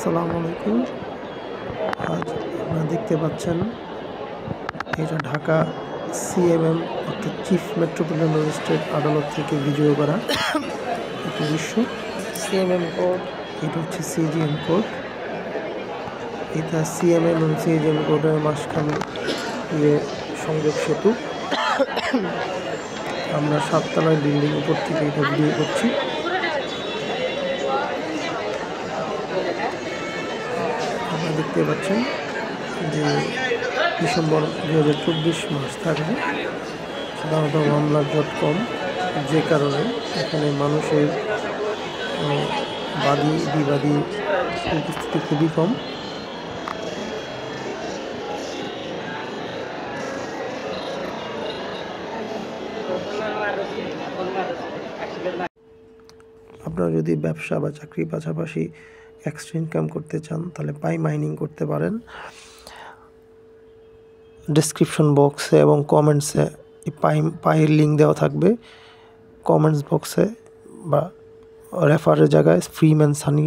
আসসালামু আলাইকুম। আজ আপনারা দেখতে পাচ্ছেন এটা ঢাকা সিএমএম অর্থাৎ চিফ মেট্রোপলিটন ম্যাজিস্ট্রেট আদালত থেকে ভিডিও করা একটি দৃশ্য। সিএমএম কোর্ট, এটা হচ্ছে সিজিএম কোর্ট। এটা সিএমএম এবং সিজিএম কোর্টের মাঝখানে সংযোগ সেতু। আমরা 7 তলায় বিল্ডিং উপর থেকে এটা ভিডিও করছি। আপনারা দেখতে পাচ্ছেন যে ডিসেম্বর 2024 মাস থাকবে সাধারণত মামলার জট কম, যে কারণে এখানে মানুষের বাদী বিবাদী উপস্থিতি খুবই কম। আপনারা যদি ব্যবসা বা চাকরির পাশাপাশি এক্সট্রা ইনকাম করতে চান তাহলে পাই মাইনিং করতে পারেন। ডেসক্রিপশন বক্সে এবং কমেন্টসে পাইয়ের লিঙ্ক দেওয়া থাকবে। কমেন্টস বক্সে বা রেফারের জায়গায় ফ্রিম্যান সানি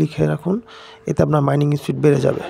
লিখে রাখুন, এতে আপনার মাইনিং স্পিড বেড়ে যাবে।